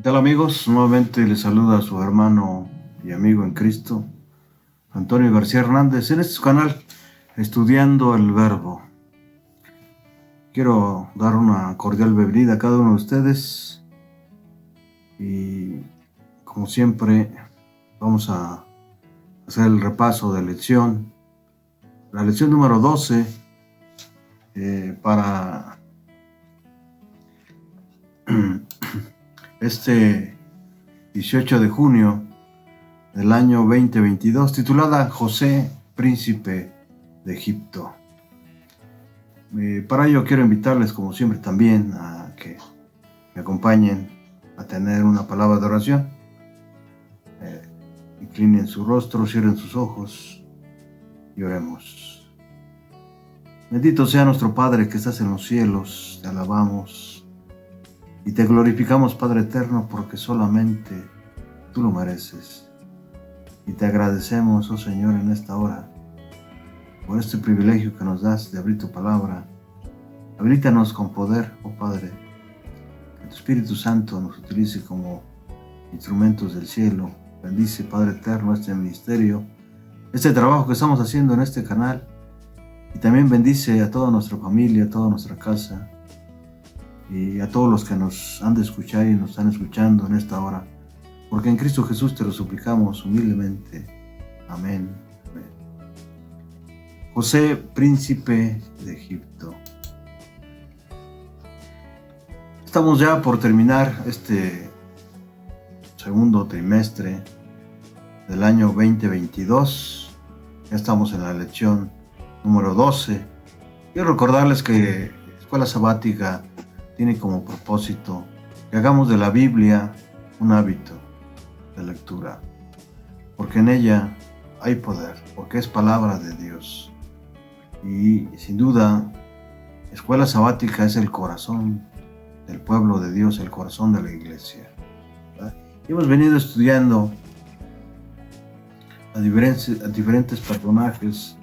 ¿Qué tal amigos? Nuevamente les saluda a su hermano y amigo en Cristo, Antonio García Hernández, en este canal Estudiando el Verbo. Quiero dar una cordial bienvenida a cada uno de ustedes y como siempre vamos a hacer el repaso de la lección número 12 para este 18 de junio del año 2022, titulada José, príncipe de Egipto. Para ello quiero invitarles, como siempre, también a que me acompañen a tener una palabra de oración. Inclinen su rostro, cierren sus ojos y oremos. Bendito sea nuestro Padre que estás en los cielos, te alabamos y te glorificamos, Padre eterno, porque solamente tú lo mereces. Y te agradecemos, oh Señor, en esta hora, por este privilegio que nos das de abrir tu palabra. Habilítanos con poder, oh Padre, que tu Espíritu Santo nos utilice como instrumentos del cielo. Bendice, Padre eterno, este ministerio, este trabajo que estamos haciendo en este canal. Y también bendice a toda nuestra familia, a toda nuestra casa, y a todos los que nos han de escuchar y nos están escuchando en esta hora, porque en Cristo Jesús te lo suplicamos humildemente. Amén. Amén. José, príncipe de Egipto. Estamos ya por terminar este segundo trimestre del año 2022. Ya estamos en la lección número 12. Quiero recordarles que Escuela Sabática tiene como propósito que hagamos de la Biblia un hábito de lectura, porque en ella hay poder, porque es palabra de Dios. Y sin duda, Escuela Sabática es el corazón del pueblo de Dios, el corazón de la iglesia. Y hemos venido estudiando a diferentes personajes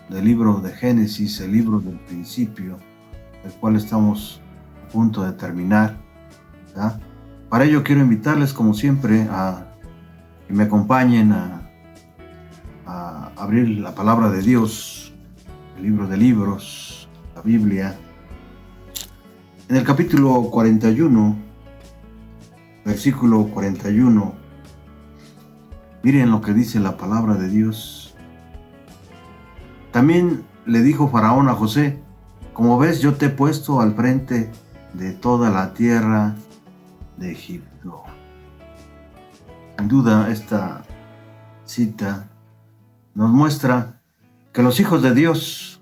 del libro de Génesis, el libro del principio, el cual estamos a punto de terminar. ¿Ya? Para ello quiero invitarles, como siempre, a que me acompañen a abrir la palabra de Dios, el libro de libros, la Biblia. En el capítulo 41, versículo 41, miren lo que dice la palabra de Dios. También le dijo Faraón a José: como ves, yo te he puesto al frente de toda la tierra de Egipto. Sin duda, esta cita nos muestra que los hijos de Dios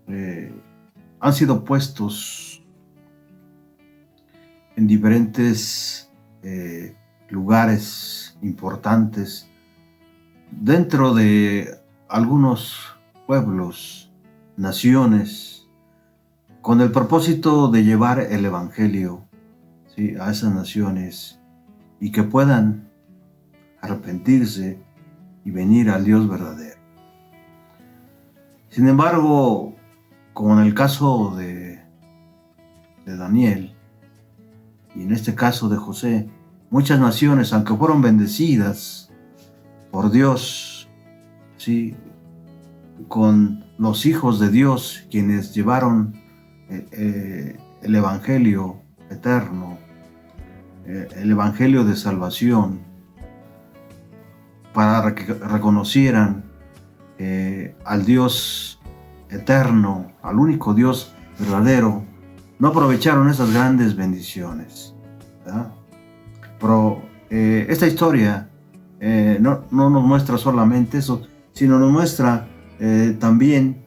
han sido puestos en diferentes lugares importantes dentro de algunos pueblos, naciones, con el propósito de llevar el evangelio, ¿sí?, a esas naciones y que puedan arrepentirse y venir al Dios verdadero. Sin embargo, como en el caso de Daniel y en este caso de José, muchas naciones, aunque fueron bendecidas por Dios, ¿sí?, con los hijos de Dios, quienes llevaron el evangelio eterno, el evangelio de salvación, para que reconocieran al Dios eterno, al único Dios verdadero, no aprovecharon esas grandes bendiciones, ¿verdad? Pero esta historia no nos muestra solamente eso, sino nos muestra también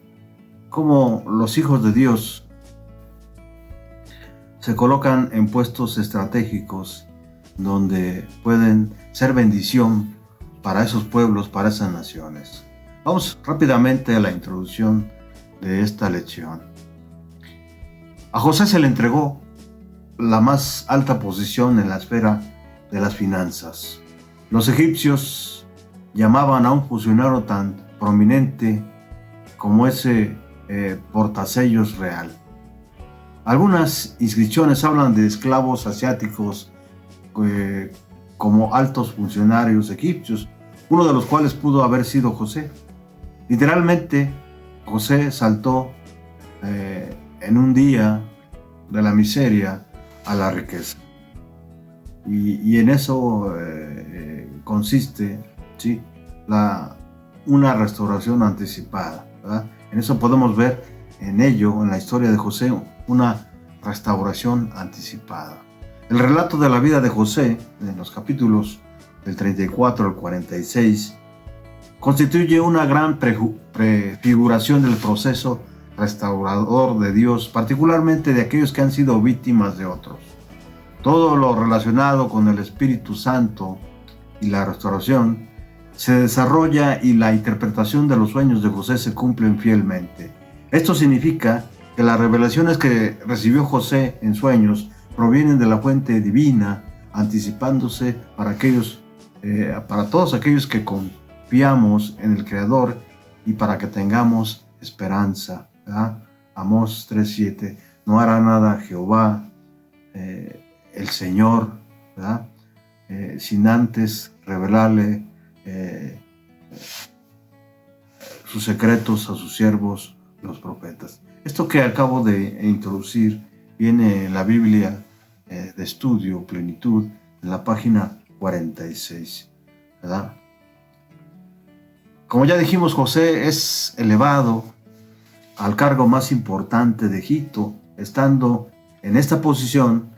cómo los hijos de Dios se colocan en puestos estratégicos donde pueden ser bendición para esos pueblos, para esas naciones. Vamos rápidamente a la introducción de esta lección. A José se le entregó la más alta posición en la esfera de las finanzas. Los egipcios llamaban a un funcionario tan prominente como ese portasellos real. Algunas inscripciones hablan de esclavos asiáticos como altos funcionarios egipcios, uno de los cuales pudo haber sido José. Literalmente, José saltó en un día de la miseria a la riqueza. Y en eso consiste, ¿sí?, una restauración anticipada, ¿verdad? En eso podemos ver en ello, en la historia de José, una restauración anticipada. El relato de la vida de José, en los capítulos del 34 al 46, constituye una gran prefiguración del proceso restaurador de Dios, particularmente de aquellos que han sido víctimas de otros. Todo lo relacionado con el Espíritu Santo y la restauración se desarrolla y la interpretación de los sueños de José se cumplen fielmente. Esto significa que las revelaciones que recibió José en sueños provienen de la fuente divina, anticipándose para todos aquellos que confiamos en el Creador y para que tengamos esperanza, ¿verdad? Amós 3:7. No hará nada Jehová, el Señor, ¿verdad?, sin antes revelarle sus secretos a sus siervos, los profetas. Esto que acabo de introducir viene en la Biblia de estudio, Plenitud, en la página 46, ¿verdad? Como ya dijimos, José es elevado al cargo más importante de Egipto. Estando en esta posición,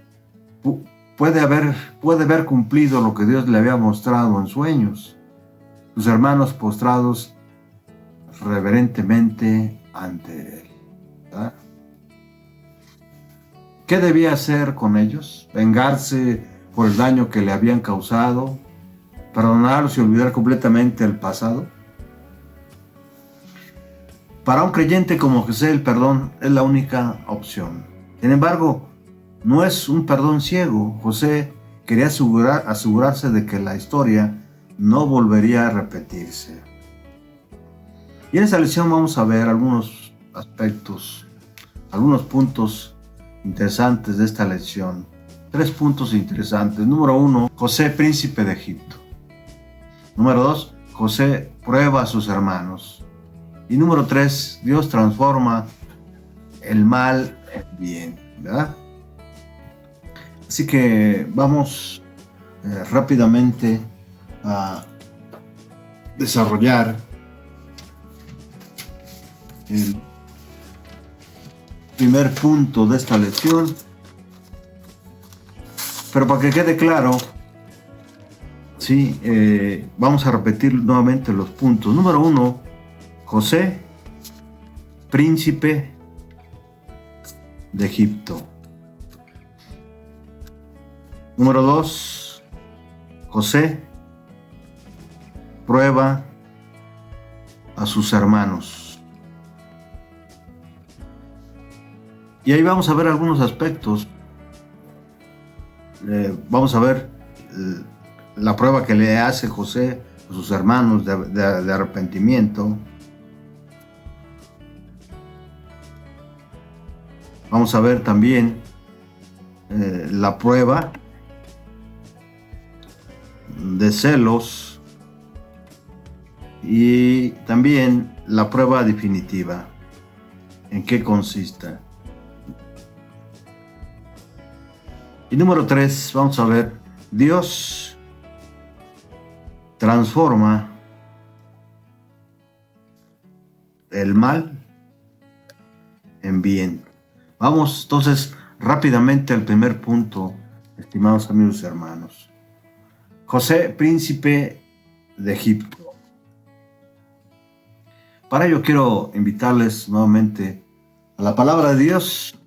puede haber cumplido lo que Dios le había mostrado en sueños. Sus hermanos postrados reverentemente ante él, ¿verdad? ¿Qué debía hacer con ellos? ¿Vengarse por el daño que le habían causado? ¿Perdonarlos y olvidar completamente el pasado? Para un creyente como José, el perdón es la única opción. Sin embargo, no es un perdón ciego. José quería asegurarse de que la historia no volvería a repetirse. Y en esta lección vamos a ver algunos aspectos, algunos puntos interesantes de esta lección. 3 puntos interesantes. Número 1, José, príncipe de Egipto. Número 2, José prueba a sus hermanos. Y número 3, Dios transforma el mal en bien, ¿verdad? Así que vamos rápidamente a desarrollar el primer punto de esta lección. Pero para que quede claro, sí, vamos a repetir nuevamente los puntos. Número 1, José, príncipe de Egipto. Número 2, José prueba a sus hermanos. Y ahí vamos a ver algunos aspectos. Vamos a ver la prueba que le hace José a sus hermanos de arrepentimiento. Vamos a ver también la prueba de celos y también la prueba definitiva. ¿En qué consiste? Y número 3, vamos a ver, Dios transforma el mal en bien. Vamos entonces rápidamente al primer punto, estimados amigos y hermanos. José, príncipe de Egipto. Para ello quiero invitarles nuevamente a la palabra de Dios,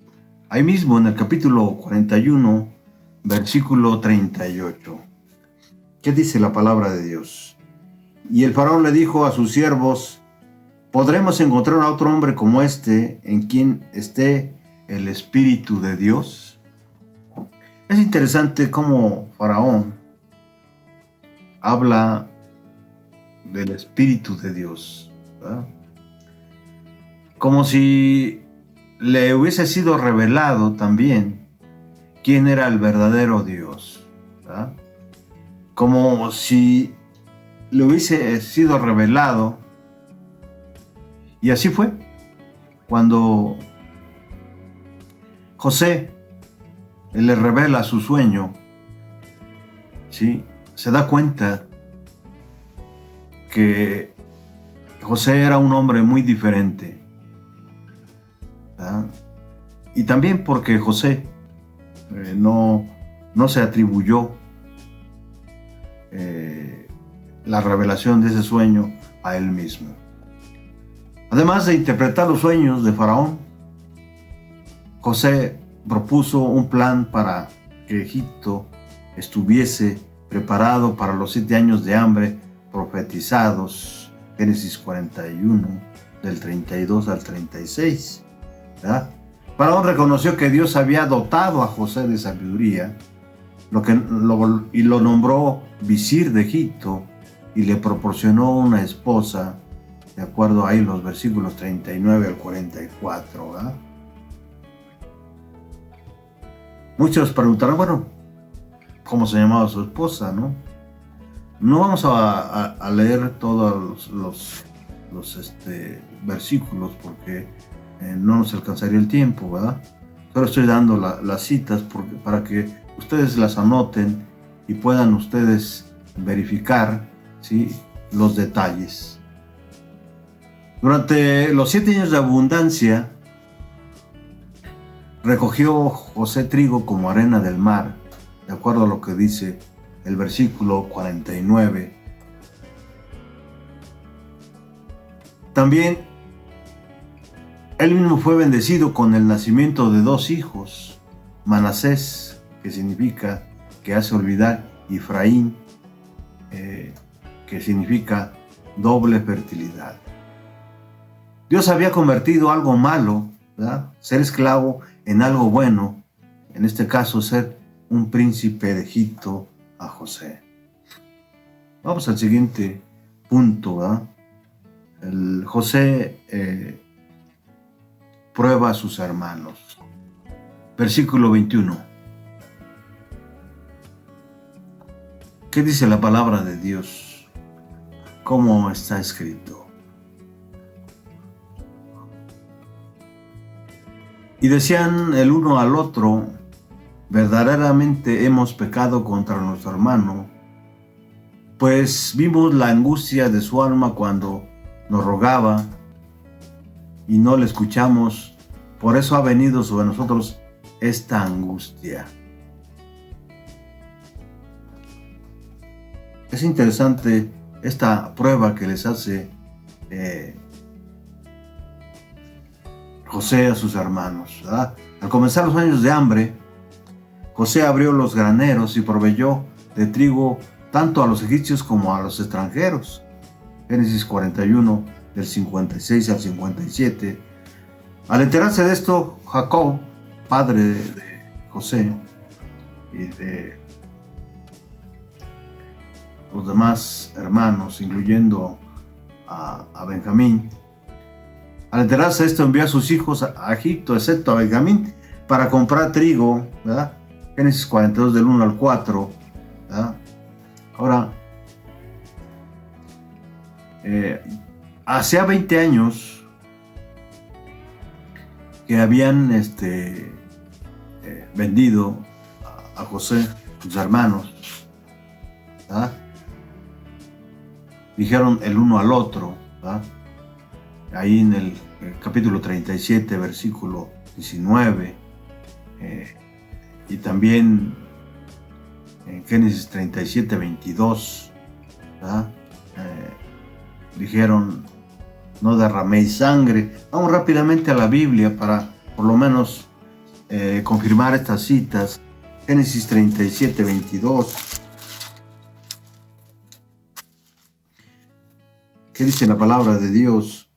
ahí mismo en el capítulo 41, versículo 38. ¿Qué dice la palabra de Dios? Y el faraón le dijo a sus siervos: ¿podremos encontrar a otro hombre como este en quien esté el Espíritu de Dios? Es interesante cómo Faraón habla del Espíritu de Dios, ¿verdad? Como si le hubiese sido revelado también quién era el verdadero Dios. ¿verdad? Como si le hubiese sido revelado. Y así fue. Cuando José le revela su sueño, ¿sí? Se da cuenta que José era un hombre muy diferente, ¿verdad? Y también porque José no se atribuyó la revelación de ese sueño a él mismo. Además de interpretar los sueños de Faraón, José propuso un plan para que Egipto estuviese preparado para los 7 años de hambre profetizados, Génesis 41, del 32 al 36. ¿Verdad? Faraón reconoció que Dios había dotado a José de sabiduría y lo nombró visir de Egipto y le proporcionó una esposa, de acuerdo ahí los versículos 39 al 44. ¿Verdad? Muchos preguntarán, bueno, ¿cómo se llamaba su esposa? No vamos a leer todos los versículos porque no nos alcanzaría el tiempo, ¿verdad? Solo estoy dando las citas para que ustedes las anoten y puedan ustedes verificar, ¿sí?, los detalles. Durante los 7 años de abundancia, recogió José trigo como arena del mar, de acuerdo a lo que dice el versículo 49. También él mismo fue bendecido con el nacimiento de 2 hijos, Manasés, que significa que hace olvidar, y Efraín, que significa doble fertilidad. Dios había convertido algo malo, ¿verdad?, ser esclavo, en algo bueno, en este caso ser un príncipe de Egipto, a José. Vamos al siguiente punto, ¿verdad? José prueba a sus hermanos. Versículo 21. ¿Qué dice la palabra de Dios? ¿Cómo está escrito? Y decían el uno al otro: verdaderamente hemos pecado contra nuestro hermano, pues vimos la angustia de su alma cuando nos rogaba y no le escuchamos, por eso ha venido sobre nosotros esta angustia. Es interesante esta prueba que les hace José a sus hermanos, ¿verdad? Al comenzar los años de hambre, José abrió los graneros y proveyó de trigo tanto a los egipcios como a los extranjeros. Génesis 41, del 56 al 57. Al enterarse de esto, Jacob, padre de José y de los demás hermanos, incluyendo a Benjamín, al enterarse de esto envió a sus hijos a Egipto, excepto a Benjamín, para comprar trigo, ¿verdad? Génesis 42, del 1 al 4. ¿Verdad? Ahora, hacía 20 años que habían vendido a José, sus hermanos, ¿verdad? Dijeron el uno al otro, ¿verdad? Ahí en el capítulo 37, versículo 19, y también en Génesis 37, 22, ¿verdad? Dijeron: no derraméis sangre. Vamos rápidamente a la Biblia para por lo menos confirmar estas citas. Génesis 37, 22. ¿Qué dice la palabra de Dios?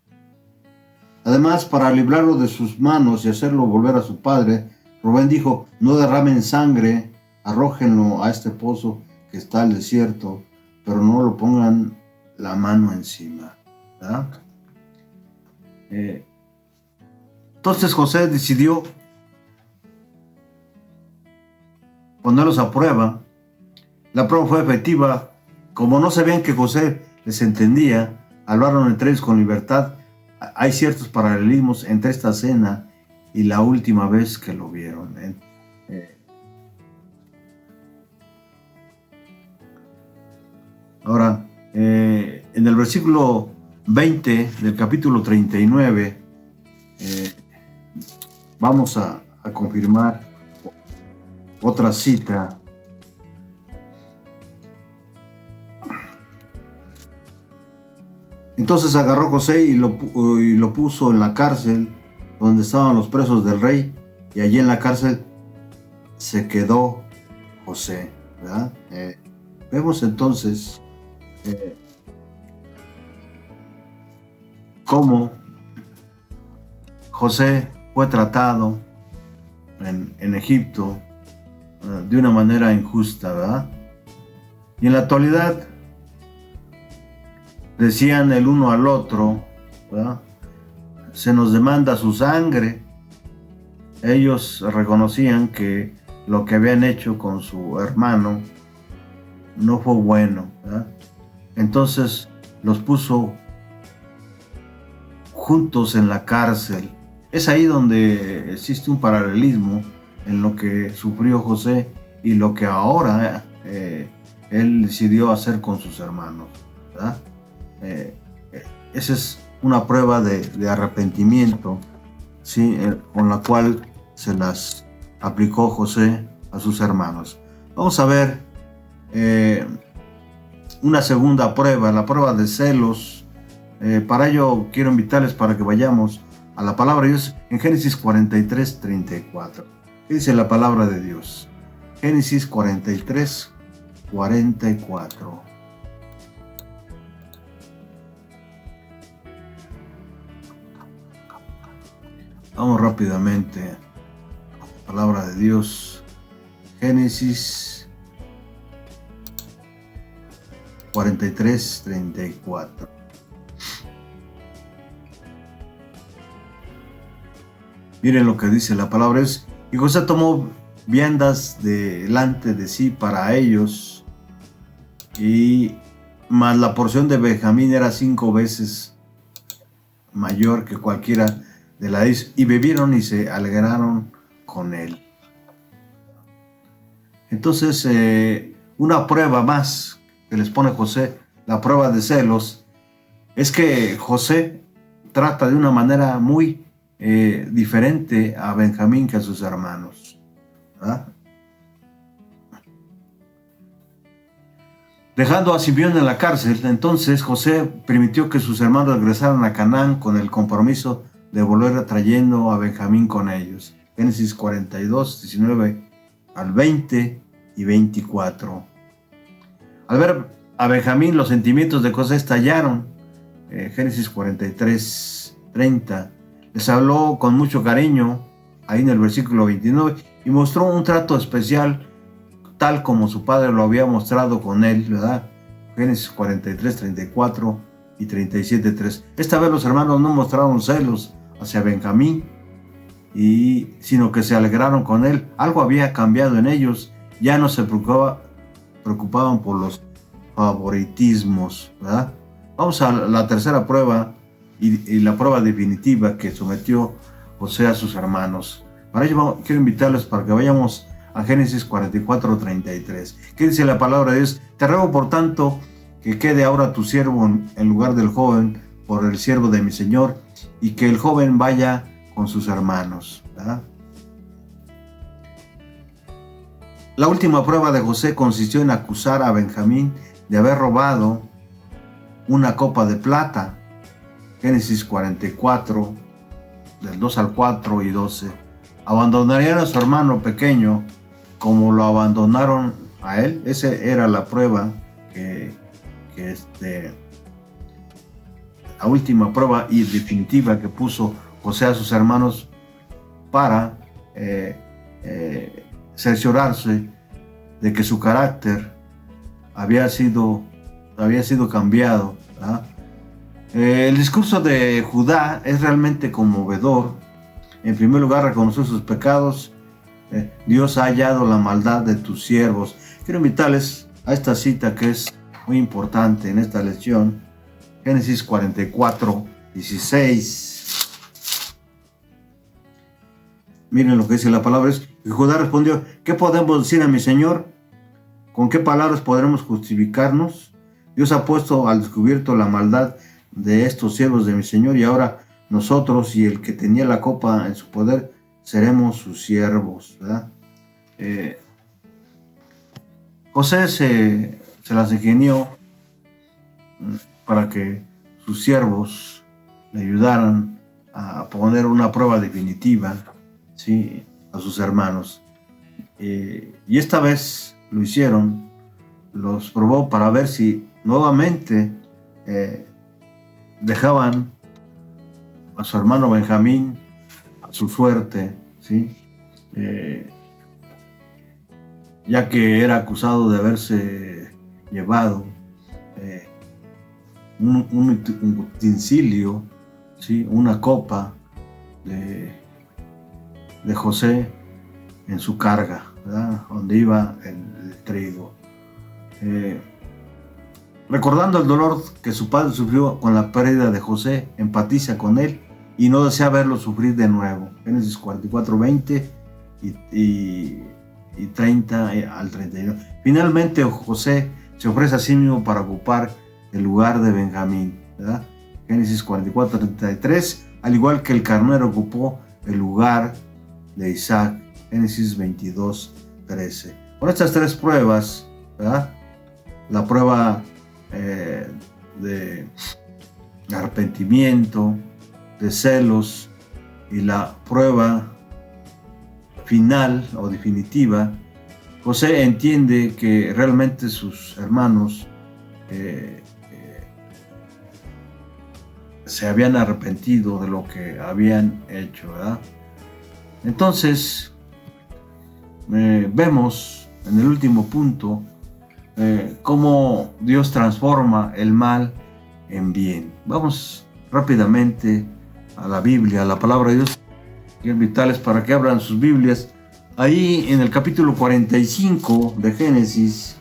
Además, para librarlo de sus manos y hacerlo volver a su padre, Rubén dijo: no derramen sangre, arrójenlo a este pozo que está al desierto, pero no lo pongan la mano encima. ¿Verdad? Entonces José decidió ponerlos a prueba La prueba fue efectiva. Como no sabían que José les entendía, hablaron entre ellos con libertad. Hay ciertos paralelismos entre esta cena y la última vez que lo vieron. Ahora, en el versículo 20 del capítulo 39, vamos a confirmar otra cita. Entonces agarró José y lo puso en la cárcel donde estaban los presos del rey, y allí en la cárcel se quedó José, ¿verdad? Vemos entonces cómo José fue tratado en Egipto de una manera injusta, ¿verdad? Y en la actualidad decían el uno al otro, ¿verdad? Se nos demanda su sangre. Ellos reconocían que lo que habían hecho con su hermano no fue bueno, ¿verdad? Entonces los puso juntos en la cárcel. Es ahí donde existe un paralelismo en lo que sufrió José y lo que ahora él decidió hacer con sus hermanos, ¿verdad? Esa es una prueba de arrepentimiento, ¿sí? Con la cual se las aplicó José a sus hermanos. Vamos a ver una segunda prueba, la prueba de celos. Para ello quiero invitarles para que vayamos a la palabra de Dios en Génesis 43, 34. ¿Qué dice la palabra de Dios? Génesis 43, 44. Vamos rápidamente a la palabra de Dios. Génesis 43, 34. Miren lo que dice la palabra. Y José tomó viandas delante de sí para ellos, y más la porción de Benjamín era 5 veces mayor que cualquiera de la de ellos, y bebieron y se alegraron con él. Entonces, una prueba más que les pone José, la prueba de celos, es que José trata de una manera muy diferente a Benjamín que a sus hermanos, ¿verdad? Dejando a Simeón en la cárcel, entonces José permitió que sus hermanos regresaran a Canaán con el compromiso de volver trayendo a Benjamín con ellos. Génesis 42, 19 al 20 y 24. Al ver a Benjamín, los sentimientos de José estallaron. Génesis 43, 30. Les habló con mucho cariño, ahí en el versículo 29, y mostró un trato especial, tal como su padre lo había mostrado con él, ¿verdad? Génesis 43, 34 y 37, 3. Esta vez los hermanos no mostraron celos hacia Benjamín, sino que se alegraron con él. Algo había cambiado en ellos, ya no se preocupaban por los favoritismos, ¿verdad? Vamos a la tercera prueba y la prueba definitiva que sometió José a sus hermanos. Para ello quiero invitarles para que vayamos a Génesis 44, 33. ¿Qué dice la palabra de Dios? Te ruego por tanto que quede ahora tu siervo en lugar del joven por el siervo de mi señor, y que el joven vaya con sus hermanos, ¿verdad? La última prueba de José consistió en acusar a Benjamín de haber robado una copa de plata. Génesis 44, del 2 al 4 y 12. Abandonarían a su hermano pequeño como lo abandonaron a él. Esa era la prueba la última prueba y definitiva que puso José a sus hermanos para cerciorarse de que su carácter había sido cambiado, ¿verdad? El discurso de Judá es realmente conmovedor. En primer lugar, reconoció sus pecados. Dios ha hallado la maldad de tus siervos. Quiero invitarles a esta cita que es muy importante en esta lección. Génesis 44, 16. Miren lo que dice la palabra. Y Judá respondió: ¿qué podemos decir a mi señor? ¿Con qué palabras podremos justificarnos? Dios ha puesto al descubierto la maldad de estos siervos de mi señor, y ahora nosotros y el que tenía la copa en su poder seremos sus siervos, ¿verdad? José se las ingenió para que sus siervos le ayudaran a poner una prueba definitiva, ¿sí?, a sus hermanos. Y esta vez lo hicieron, los probó para ver si nuevamente dejaban a su hermano Benjamín a su suerte, ¿sí? Ya que era acusado de haberse llevado un utensilio, ¿sí?, una copa de José en su carga, ¿verdad?, donde iba el trigo. Recordando el dolor que su padre sufrió con la pérdida de José, empatiza con él y no desea verlo sufrir de nuevo. Génesis 44, 20 y 30 al 31. Finalmente José se ofrece a sí mismo para ocupar el lugar de Benjamín, ¿verdad? Génesis 44, 33, al igual que el carnero ocupó el lugar de Isaac. Génesis 22, 13. Con estas tres pruebas, ¿verdad?, la prueba de arrepentimiento, de celos, y la prueba final o definitiva, José entiende que realmente sus hermanos se habían arrepentido de lo que habían hecho, ¿verdad? Entonces, vemos en el último punto cómo Dios transforma el mal en bien. Vamos rápidamente a la Biblia, a la palabra de Dios, que es vitales para que abran sus Biblias. Ahí en el capítulo 45 de Génesis,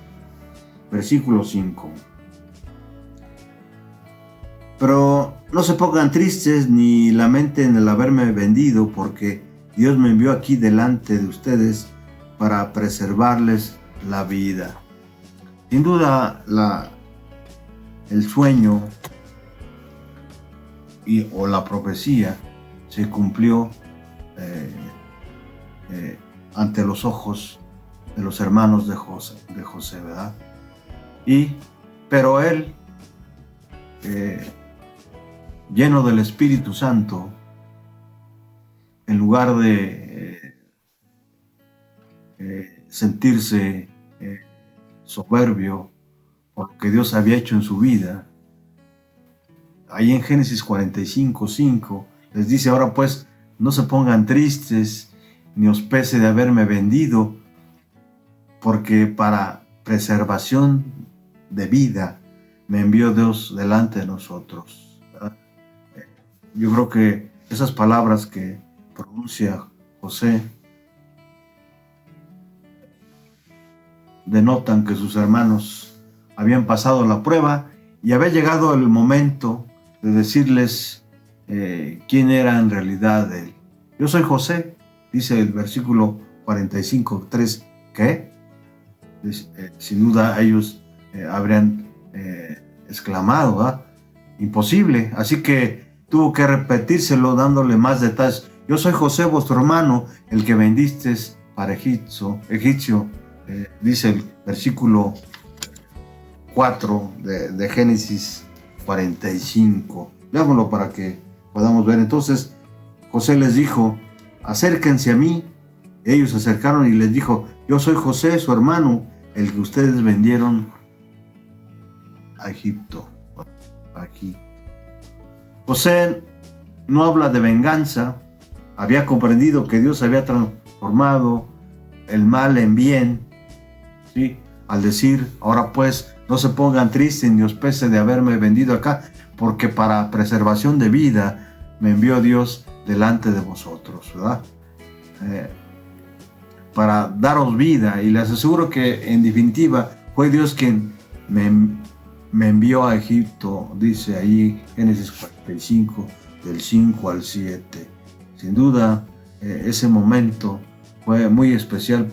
versículo 5. Pero no se pongan tristes ni lamenten el haberme vendido, porque Dios me envió aquí delante de ustedes para preservarles la vida. Sin duda, el sueño o la profecía se cumplió ante los ojos de los hermanos de José, ¿verdad? Pero él, lleno del Espíritu Santo, en lugar de sentirse soberbio por lo que Dios había hecho en su vida, ahí en Génesis 45, 5, les dice: ahora pues, no se pongan tristes, ni os pese de haberme vendido, porque para preservación de vida me envió Dios delante de nosotros. Yo creo que esas palabras que pronuncia José denotan que sus hermanos habían pasado la prueba y había llegado el momento de decirles quién era en realidad él. Yo soy José, dice el versículo 45, 3, ¿qué? Sin duda ellos habrían exclamado, ¿verdad? Imposible. Así que tuvo que repetírselo dándole más detalles. Yo soy José, vuestro hermano, el que vendisteis para egipcio, dice el versículo 4 de Génesis 45. Leámoslo para que podamos ver. Entonces José les dijo: acérquense a mí. Ellos se acercaron y les dijo: yo soy José, su hermano, el que ustedes vendieron a Egipto. Aquí José no habla de venganza. Había comprendido que Dios había transformado el mal en bien, ¿sí?, al decir: ahora pues, no se pongan tristes ni os pese de haberme vendido acá, porque para preservación de vida me envió Dios delante de vosotros, ¿verdad? Para daros vida. Y les aseguro que en definitiva Fue Dios quien me envió a Egipto, dice ahí Génesis 45, del 5 al 7. Sin duda, ese momento fue muy especial,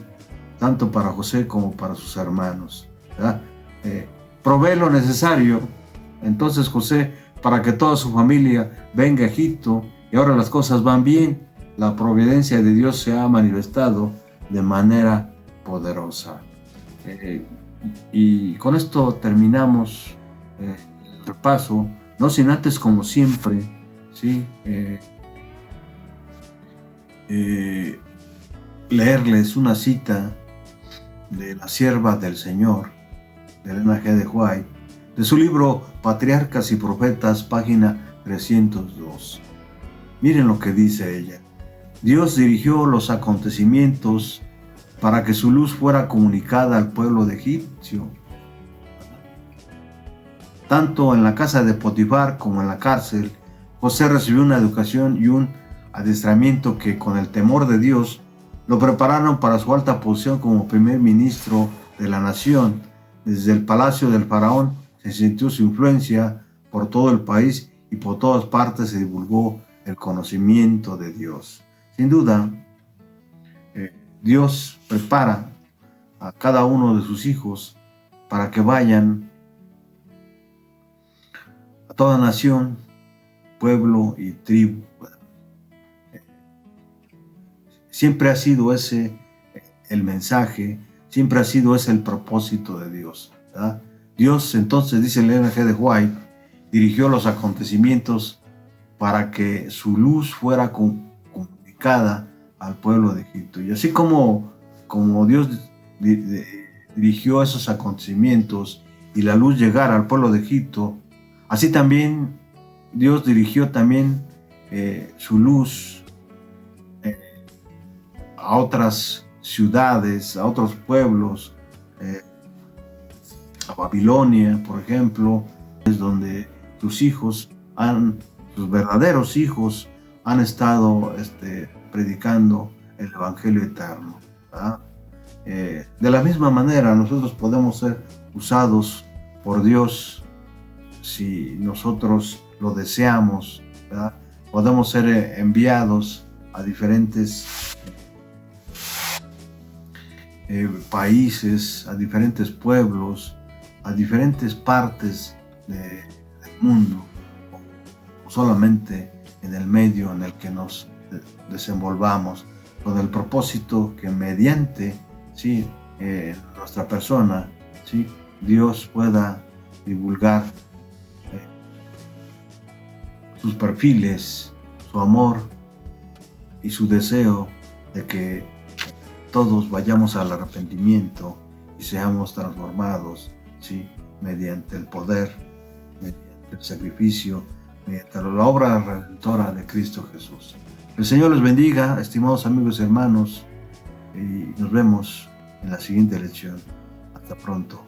tanto para José como para sus hermanos, ¿verdad? Provee lo necesario, entonces José, para que toda su familia venga a Egipto, y ahora las cosas van bien. La providencia de Dios se ha manifestado de manera poderosa. Y con esto terminamos el repaso, no sin antes, como siempre, ¿sí? Leerles una cita de la sierva del Señor, de Elena G. de White, de su libro Patriarcas y Profetas, página 302. Miren lo que dice ella. Dios dirigió los acontecimientos para que su luz fuera comunicada al pueblo de Egipcio. Tanto en la casa de Potifar como en la cárcel, José recibió una educación y un adiestramiento que, con el temor de Dios, lo prepararon para su alta posición como primer ministro de la nación. Desde el palacio del faraón se sintió su influencia por todo el país y por todas partes se divulgó el conocimiento de Dios. Sin duda, Dios prepara a cada uno de sus hijos para que vayan a toda nación, pueblo y tribu. Siempre ha sido ese el mensaje, siempre ha sido ese el propósito de Dios, ¿verdad? Dios, entonces, dice Elena G. de White, dirigió los acontecimientos para que su luz fuera comunicada al pueblo de Egipto. Y así como Dios dirigió esos acontecimientos y la luz llegara al pueblo de Egipto, así también Dios dirigió también su luz a otras ciudades, a otros pueblos, a Babilonia, por ejemplo, es donde sus verdaderos hijos han estado predicando el Evangelio eterno, ¿verdad? De la misma manera, nosotros podemos ser usados por Dios si nosotros lo deseamos, ¿verdad? Podemos ser enviados a diferentes países, a diferentes pueblos, a diferentes partes del mundo, o solamente en el medio en el que nos desenvolvamos, con el propósito que mediante nuestra persona, ¿sí?, Dios pueda divulgar sus perfiles, su amor y su deseo de que todos vayamos al arrepentimiento y seamos transformados, ¿sí?, mediante el poder, mediante el sacrificio, mediante la obra redentora de Cristo Jesús. El Señor les bendiga, estimados amigos y hermanos, y nos vemos en la siguiente lección. Hasta pronto.